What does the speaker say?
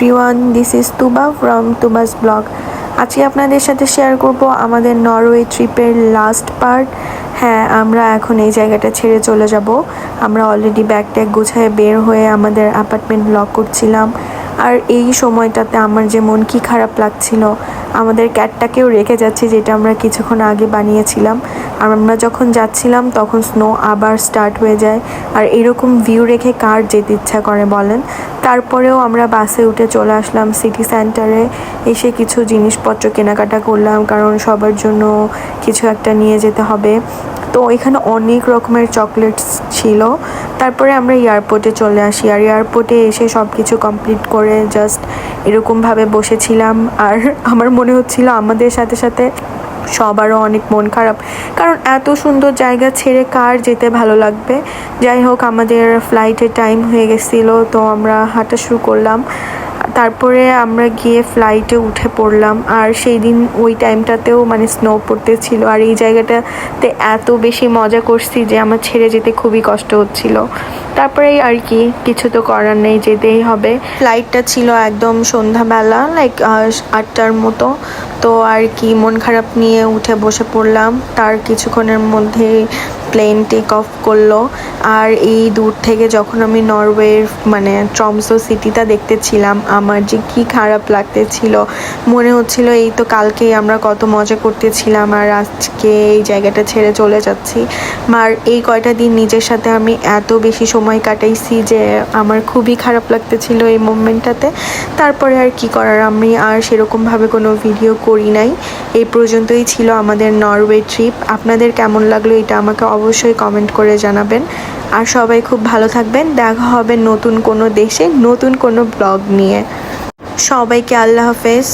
Everyone, this is Tuba from তুবাস blog. আজকে আপনাদের সাথে শেয়ার করব আমাদের নরওয়ে ট্রিপের লাস্ট পার্ট। হ্যাঁ, আমরা এখন এই জায়গাটা ছেড়ে চলে যাব। আমরা অলরেডি ব্যাগ ট্যাগ গুছায় বের হয়ে আমাদের অ্যাপার্টমেন্ট লক করছিলাম। আর এই সময়টাতে আমার যে মন কি খারাপ লাগছিল, আমাদের ক্যাটটাকেও রেখে যাচ্ছি যেটা আমরা কিছুক্ষণ আগে বানিয়েছিলাম। আর আমরা যখন যাচ্ছিলাম তখন স্নো আবার স্টার্ট হয়ে যায়। আর এরকম ভিউ রেখে কার যেতে ইচ্ছা করে বলেন। তারপরেও আমরা বাসে উঠে চলে আসলাম সিটি সেন্টারে। এসে কিছু জিনিসপত্র কেনাকাটা করলাম, কারণ সবার জন্য কিছু একটা নিয়ে যেতে হবে। তো এখানে অনেক রকমের চকলেটস ছিল। তারপরে আমরা এয়ারপোর্টে চলে আসি। আর এয়ারপোর্টে এসে সব কিছু কমপ্লিট করে জাস্ট এরকমভাবে বসেছিলাম। আর আমার মনে হচ্ছিল আমাদের সাথে সাথে সবারও অনেক মন খারাপ, কারণ এত সুন্দর জায়গা ছেড়ে কার যেতে ভালো লাগবে। যাই হোক, আমাদের ফ্লাইটের টাইম হয়ে গেছিলো, তো আমরা হাঁটা শুরু করলাম। তারপরে আমরা গিয়ে ফ্লাইটে উঠে পড়লাম। আর সেই দিন ওই টাইমটাতেও মানে স্নো পড়তেছিল। আর এই জায়গাটাতে এত বেশি মজা করছি যে আমার ছেড়ে যেতে খুবই কষ্ট হচ্ছিল। তারপরে আর কি, কিছু তো করার নেই, যেতেই হবে। ফ্লাইটটা ছিল একদম সন্ধ্যাবেলা, লাইক 8টার মতো। তো আর কি, মন খারাপ নিয়ে উঠে বসে পড়লাম। তার কিছুক্ষণের মধ্যে প্লেন টেক অফ করলো। আর এই দূর থেকে যখন আমি নরওয়ের মানে ট্রমসো সিটিটা দেখতেছিলাম, আমার যে কি খারাপ লাগতেছিল। মনে হচ্ছিল এই তো কালকেই আমরা কত মজা করতেছিলাম, আর আজকে এই জায়গাটা ছেড়ে চলে যাচ্ছি। আর এই কয়টা দিন নিজের সাথে আমি এত বেশি সময় কাটাইছি যে আমার খুবই খারাপ লাগতেছিল এই মোমেন্টটাতে। তারপরে আর কি করার, আমি আর সেরকমভাবে কোনো ভিডিও করি নাই। এই পর্যন্তই ছিল আমাদের নরওয়ে ট্রিপ। আপনাদের কেমন লাগলো এটা আমাকে অবশ্যই কমেন্ট করে জানাবেন। আর সবাই খুব ভালো থাকবেন। দেখা হবে নতুন কোনো দেশে নতুন কোনো ব্লগ নিয়ে। সবাইকে আল্লাহ হাফেজ।